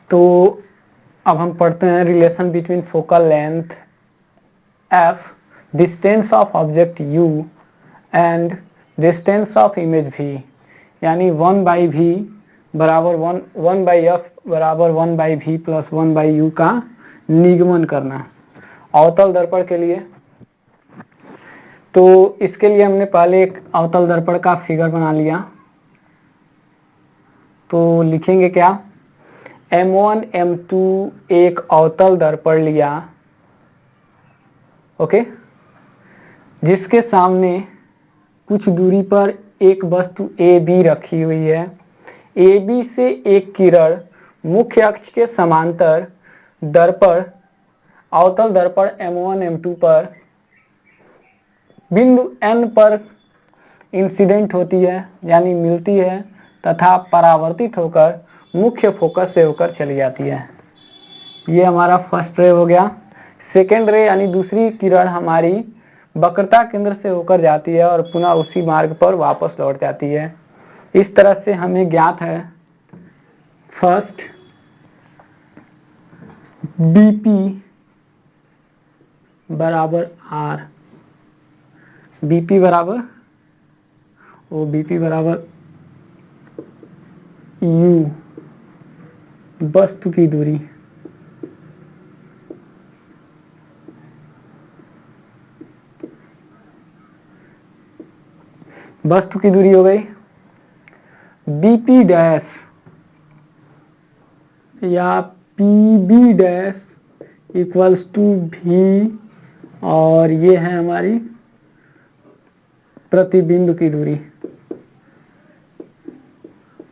तो अब हम पढ़ते हैं relation between focal length f, distance of object u and distance of image v, यानी 1/v बराबर 1/f बराबर 1/v प्लस 1/u का निगमन करना अवतल दर्पण के लिए। तो इसके लिए हमने पहले एक अवतल दर्पण का फिगर बना लिया। तो लिखेंगे क्या, M1 M2 एक अवतल दर्पण लिया, ओके, जिसके सामने कुछ दूरी पर एक वस्तु AB रखी हुई है। AB से एक किरण मुख्य अक्ष के समांतर दर्पण अवतल दर्पण M1 M2 पर बिंदु N पर इंसिडेंट होती है, यानी मिलती है तथा परावर्तित होकर मुख्य फोकस से होकर चली जाती है। ये हमारा फर्स्ट रे हो गया। सेकेंड रे यानी दूसरी किरण हमारी वक्रता केंद्र से होकर जाती है और पुनः उसी मार्ग पर वापस लौट जाती है। इस तरह से हमें ज्ञात है फर्स्ट BP बराबर R, BP बराबर BP बराबर U, वस्तु की दूरी, वस्तु की दूरी हो गई। BP डैश या PB dash equals to V, और ये है हमारी प्रतिबिंब की दूरी।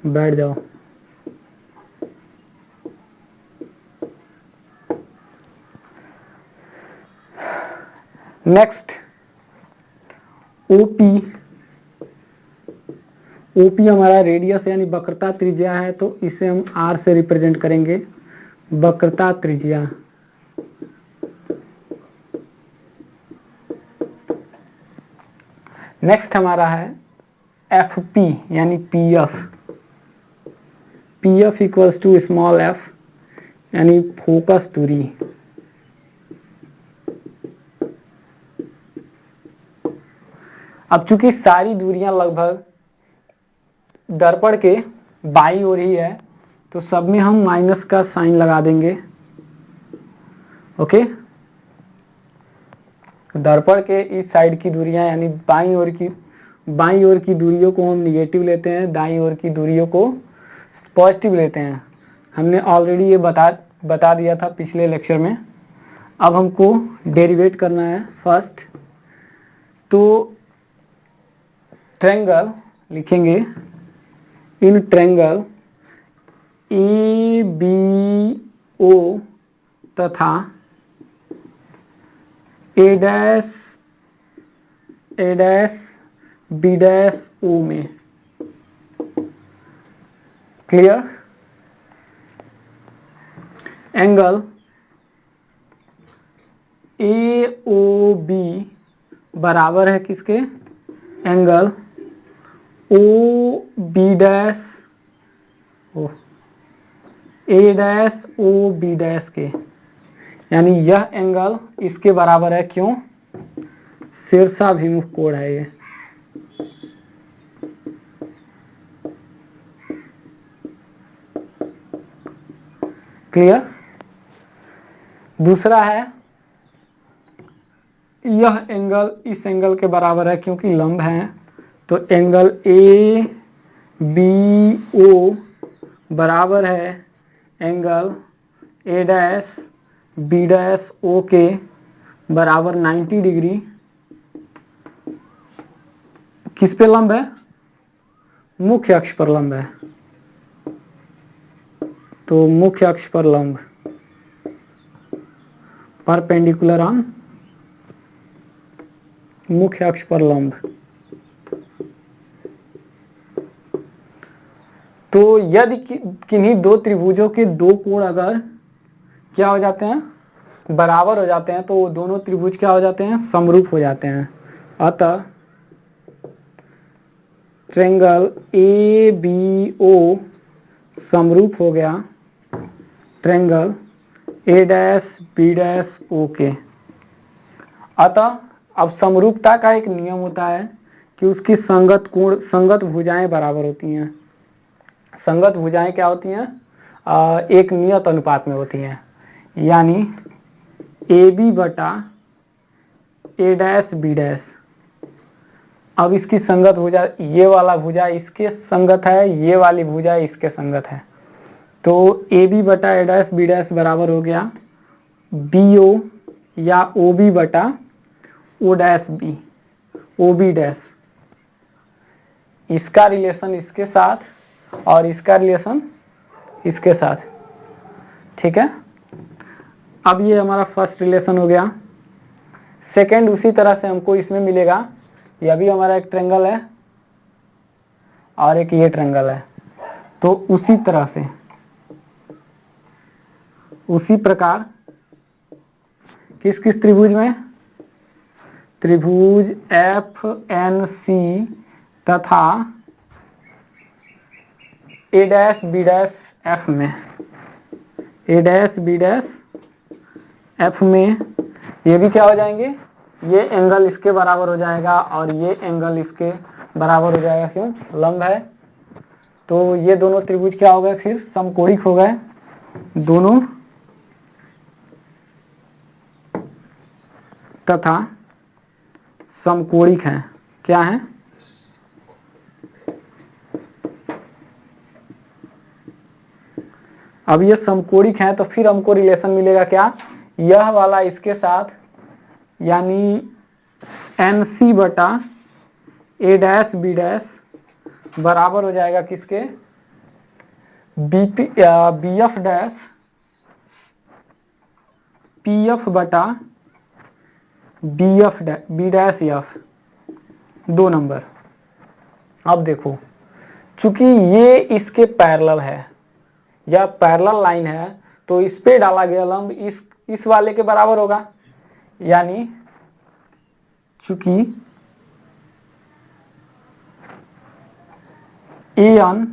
बैठ जाओ। नेक्स्ट OP, OP हमारा रेडियस यानी वक्रता त्रिज्या है, तो इसे हम R से रिप्रेजेंट करेंगे, वक्रता त्रिज्या। नेक्स्ट हमारा है FP यानी PF, PF equals to small f यानी फोकस दूरी। अब चूंकि सारी दूरियां लगभग दर्पण के बाईं ओर ही है, तो सब में हम माइनस का साइन लगा देंगे, ओके। दर्पण के इस साइड की दूरियां यानी बाईं ओर की दूरियों को हम निगेटिव लेते हैं, दाईं ओर की दूरियों को पॉजिटिव लेते हैं। हमने ऑलरेडी ये बता दिया था पिछले लेक्चर में। अब हमको डेरिवेट करना है फर्स्ट। तो ट्रायंगल लिखेंगे, इन ट्रायंगल ABO तथा A dash B dash O में, क्लियर। एंगल AOB बराबर है किसके, angle OB dash A dash OB dash के, यानी यह एंगल इसके बराबर है। क्यों, शीर्षाभिमुख कोण है ये। क्लियर। दूसरा है यह एंगल इस एंगल के बराबर है क्योंकि लंब है, तो एंगल ABO बराबर है angle A dash B dash O के बराबर 90 डिग्री। किस पे लंब है, मुख्य अक्ष पर लंब है, तो मुख्य अक्ष पर लंब, परपेंडिकुलर ऑन मुख्य अक्ष पर लंब। तो यदि किन्हीं दो त्रिभुजों के दो कोण अगर क्या हो जाते हैं, बराबर हो जाते हैं, तो वो दोनों त्रिभुज क्या हो जाते हैं, समरूप हो जाते हैं। अतः ट्रायंगल ABO समरूप हो गया triangle A dash B dash O के। अतः अब समरूपता का एक नियम होता है कि उसकी संगत भुजाएं बराबर होती हैं। संगत भुजाएं क्या होती हैं? एक नियत अनुपात में होती हैं, यानी ए बी बटा ए डैश बी डैश। अब इसकी संगत भुजा, ये वाला भुजा इसके संगत है, ये वाली भुजा इसके संगत है, तो ए बी बटा ए डैश बी डैश बराबर हो गया बी ओ या ओ बी बटा O dash B, O B dash. इसका रिलेशन इसके साथ और इसका रिलेशन इसके साथ, ठीक है। अब ये हमारा फर्स्ट रिलेशन हो गया। सेकंड उसी तरह से हमको इसमें मिलेगा, यह भी हमारा एक ट्रायंगल है और एक ये ट्रायंगल है, तो उसी तरह से उसी प्रकार किस किस त्रिभुज में? त्रिभुज एफ एन सी तथा ए डैश बी डैश एफ में, ए डैश बी डैश एफ में ये भी क्या हो जाएंगे? ये एंगल इसके बराबर हो जाएगा और ये एंगल इसके बराबर हो जाएगा, क्यों? लंब है। तो ये दोनों त्रिभुज क्या हो गए? फिर समकोणिक हो गए, दोनों तथा समकोणिक हैं। क्या है? अब ये समकोणिक हैं तो फिर हमको रिलेशन मिलेगा क्या? यह वाला इसके साथ, यानी एन सी बटा ए डैश बी डैश बराबर हो जाएगा किसके? B F dash P F बटा बी डैश एफ, 2 नंबर। अब देखो, चूंकि ये इसके पैरेलल है, यह पैरेलल लाइन है, तो इस पे डाला गया लंब इस वाले के बराबर होगा, यानी चूंकि A N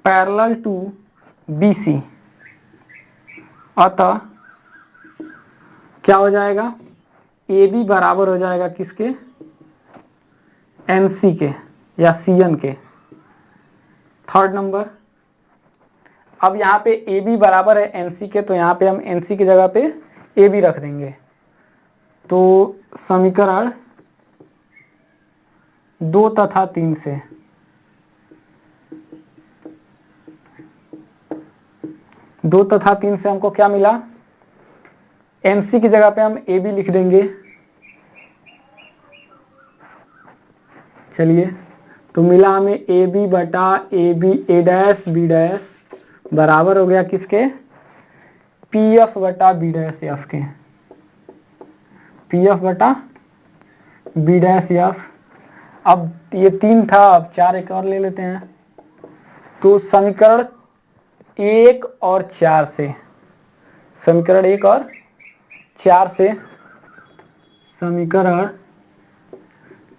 parallel to B C, अतः क्या हो जाएगा? ए बी बराबर हो जाएगा किसके? एन सी के या सी एन के। थर्ड नंबर, अब यहाँ पे ए बी बराबर है एन सी के, तो यहाँ पे हम एन सी की जगह पे ए बी रख देंगे। तो समीकरण 2 तथा 3 से हमको क्या मिला? एन सी की जगह पे हम ए बी लिख देंगे। चलिए, तो मिला हमें ए बी बटा A B A dash B dash बराबर हो गया किसके? पी एफ बटा बी डैश एफ के, पी एफ बटा बी डैश एफ। अब ये 3 था, अब 4 एक और ले लेते हैं। तो समीकरण 1 और 4 से, समीकरण 1 और 4 से, समीकरण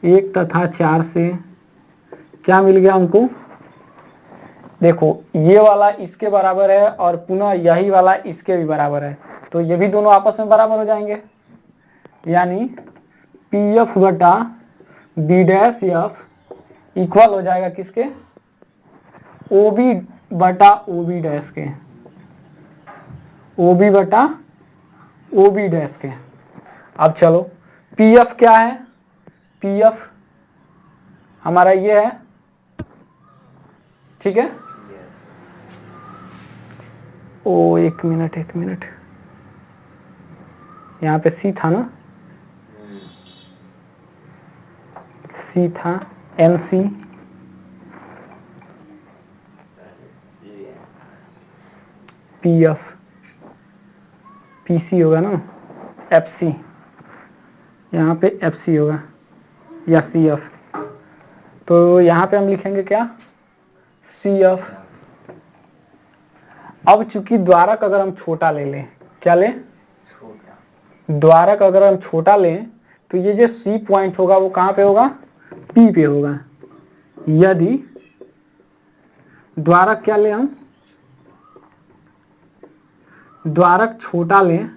1 तथा 4 से क्या मिल गया हमको? देखो, ये वाला इसके बराबर है और पुनः यही वाला इसके भी बराबर है, तो ये भी दोनों आपस में बराबर हो जाएंगे, यानी पी एफ बटा बी डैश एफ इक्वल हो जाएगा किसके? ओ बी बटा ओ बी डैश के, ओ बी बटा ओ बी डैश के। अब चलो, पी एफ क्या है? पी एफ हमारा ये है, ठीक है। ओ एक मिनट, यहाँ पे सी था ना, सी था, N C P F, P C होगा ना, एफ सी, यहाँ पे एफ सी होगा या सी एफ, तो यहाँ पे हम लिखेंगे क्या? C F. अब चूंकि द्वारक अगर हम छोटा ले लें, क्या लें? द्वारक अगर हम छोटा लें तो ये जो सी पॉइंट होगा वो कहाँ पे होगा? पी पे होगा। यदि द्वारक क्या लें हम, द्वारक छोटा लें,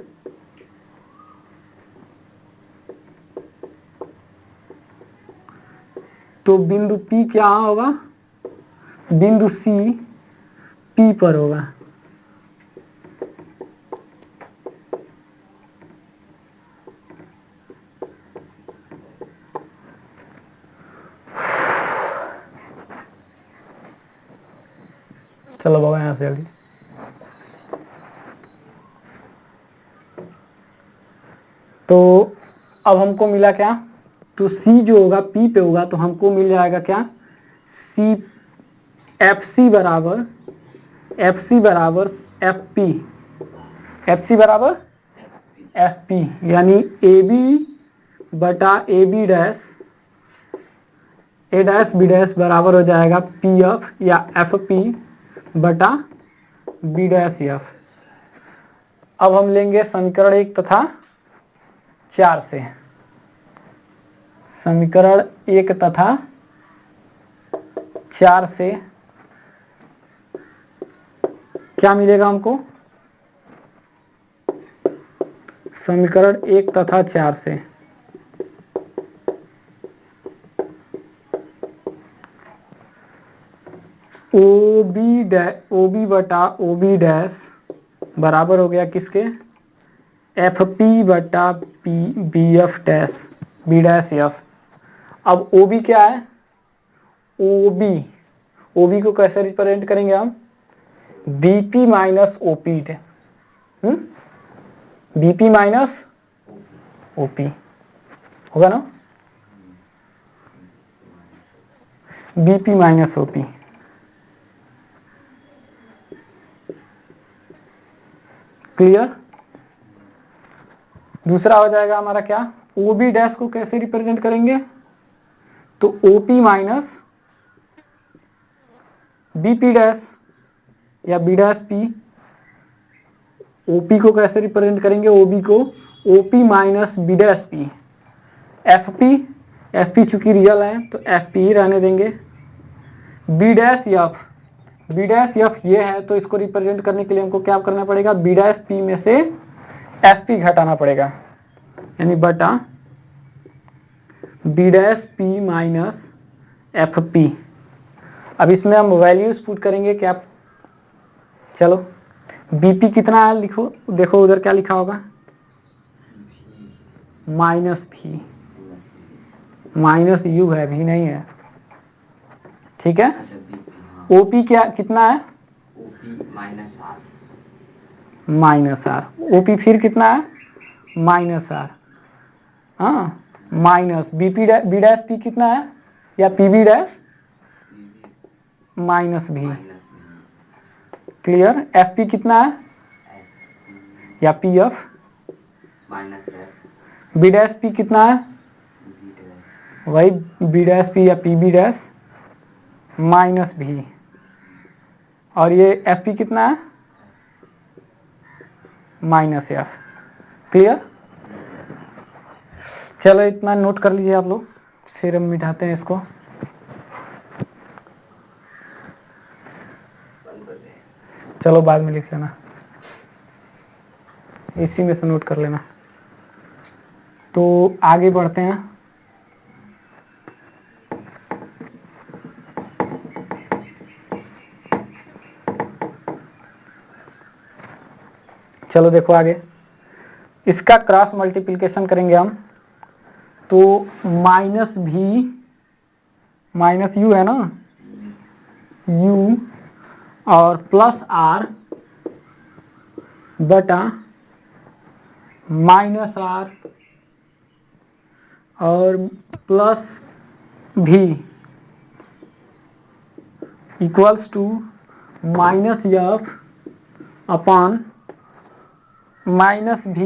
तो बिंदु P क्या होगा, बिंदु C P पर होगा। चलो बाबा यहां से जल्दी। तो अब हमको मिला क्या, तो C जो होगा P पे होगा, तो हमको मिल जाएगा क्या, सी FC बराबर FP, FC बराबर FP, यानी AB बटा AB dash A dash B dash बराबर हो जाएगा PF या FP बटा B डैश F। अब हम लेंगे समीकरण 1 तथा 4 से, समीकरण 1 तथा 4 से क्या मिलेगा हमको, समीकरण 1 तथा 4 से OB बटा OB डैश बराबर हो गया किसके, FP बटा BF dash B dash F। अब OB क्या है, OB को कैसे रिप्रेजेंट करेंगे हम, BP minus OP, BP minus OP होगा ना, BP माइनस OP। क्लियर। दूसरा हो जाएगा हमारा क्या, OB डैश को कैसे रिप्रेजेंट करेंगे, तो OP माइनस BP डैश या B डैश P। OP को कैसे रिप्रेजेंट करेंगे, OB को OP minus B dash P। FP चूंकि रियल है तो FP ही रहने देंगे। B डैश F ये है, तो इसको रिप्रेजेंट करने के लिए हमको क्या करना पड़ेगा, B डैश P में से FP घटाना पड़ेगा, यानी बटा B dash P minus FP। अब इसमें हम वैल्यूज पुट करेंगे क्या, चलो BP कितना है लिखो, देखो उधर क्या लिखा होगा, माइनस V, माइनस U है, भी नहीं है, ठीक है। OP क्या कितना है, माइनस R, OP फिर कितना है, माइनस R, हाँ माइनस B डैश P कितना है, या PB dash minus V। Clear. FP कितना है, या PF minus B dash P कितना है, वही B डैश P या PB डैश माइनस V, और ये FP कितना है, माइनस F। क्लियर। चलो इतना नोट कर लीजिए आप लोग, फिर हम मिटाते हैं इसको। चलो बाद में लिख लेना, इसी में से नोट कर लेना। तो आगे बढ़ते हैं। चलो देखो आगे, इसका क्रॉस मल्टीप्लिकेशन करेंगे हम, तो माइनस V माइनस U है ना, U और प्लस R बटा माइनस R और plus V equals to minus F upon minus V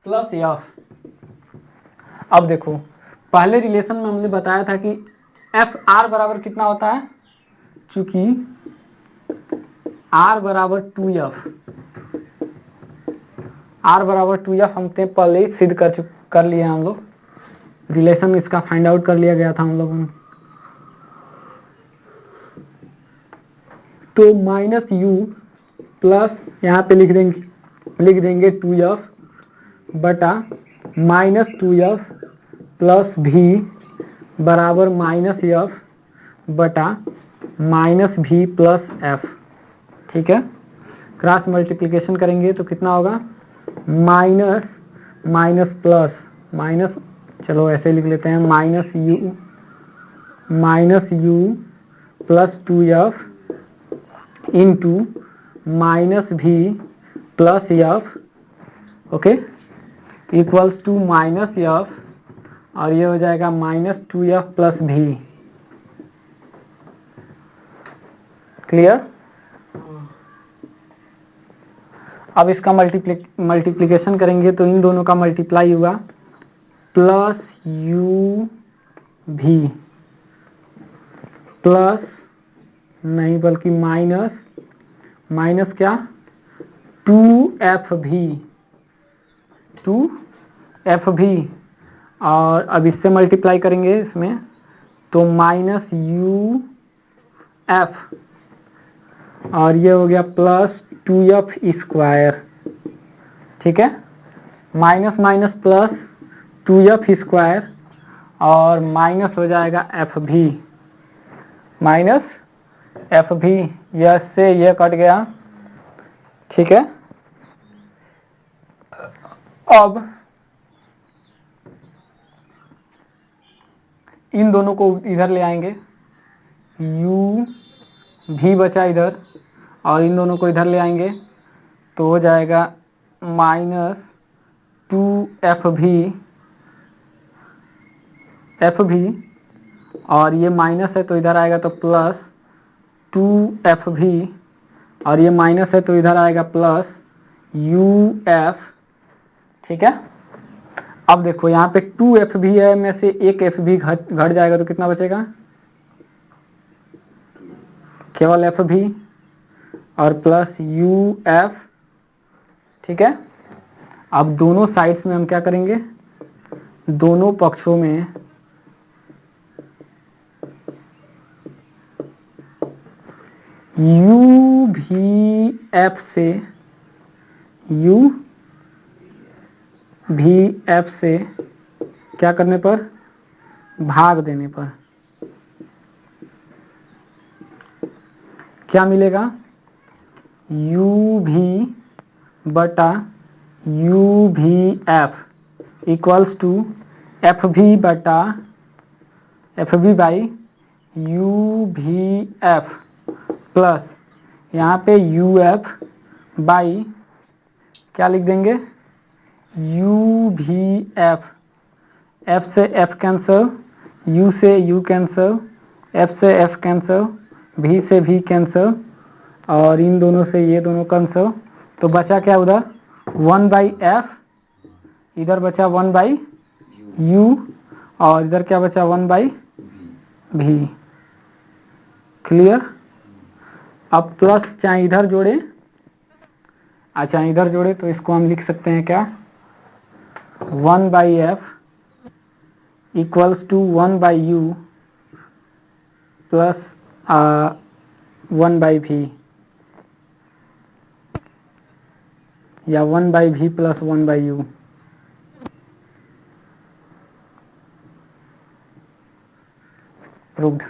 plus F। अब देखो पहले रिलेशन में हमने बताया था कि FR बराबर कितना होता है, चूंकि R बराबर 2F, r बराबर 2f हमने पहले ही सिद्ध कर लिए हम लोग, रिलेशन इसका फाइंड आउट कर लिया गया था हम लोगों ने। तो माइनस यू प्लस यहाँ पे लिख देंगे 2f बटा माइनस 2f प्लस भी बराबर माइनस एफ बटा माइनस भी प्लस एफ। ठीक है, क्रॉस मल्टीप्लिकेशन करेंगे तो कितना होगा, माइनस माइनस प्लस माइनस, चलो ऐसे लिख लेते हैं, minus U plus 2f into minus भी plus F, okay, equals to minus F, और ये हो जाएगा माइनस 2f प्लस भी। क्लियर? अब इसका मल्टीप्लिकेशन करेंगे तो इन दोनों का मल्टीप्लाई हुआ, प्लस यू भी प्लस नहीं बल्कि माइनस क्या, 2f भी, और अब इससे मल्टीप्लाई करेंगे इसमें तो माइनस यू एफ, और ये हो गया प्लस 2f स्क्वायर। ठीक है, minus minus plus 2f square, और माइनस हो जाएगा एफ भी, माइनस एफ भी, यह से यह कट गया। ठीक है, अब इन दोनों को इधर ले आएंगे, u भी बचा इधर, और इन दोनों को इधर ले आएंगे तो हो जाएगा माइनस 2f भी, और ये माइनस है तो इधर आएगा तो प्लस 2f भी, और ये माइनस है तो इधर आएगा प्लस uf। ठीक है, अब देखो यहाँ पे 2f भी है, में से एक f भी घट जाएगा तो कितना बचेगा, केवल f भी और प्लस uf। ठीक है, अब दोनों साइड्स में हम क्या करेंगे, दोनों पक्षों में u भी f से क्या करने पर, भाग देने पर क्या मिलेगा, u भी बटा u भी f इक्वल्स टू f भी बटा f भी बाई u भी f प्लस यहाँ पे uf बाई क्या लिख देंगे, u भी f से f कैंसल, u से u कैंसल, f से f कैंसल, v से v कैंसल, और इन दोनों से ये दोनों कैंसल, तो बचा क्या उधर 1 बाई एफ, इधर बचा 1 बाई u, और इधर क्या बचा 1 बाई v। क्लियर? अब प्लस चाहे इधर जोड़े, अच्छा इधर जोड़े तो इसको हम लिख सकते हैं क्या, 1 by F equals to 1 by U plus 1 by भी, या 1 बाई भी प्लस 1 बाई यू। प्रूव्ड।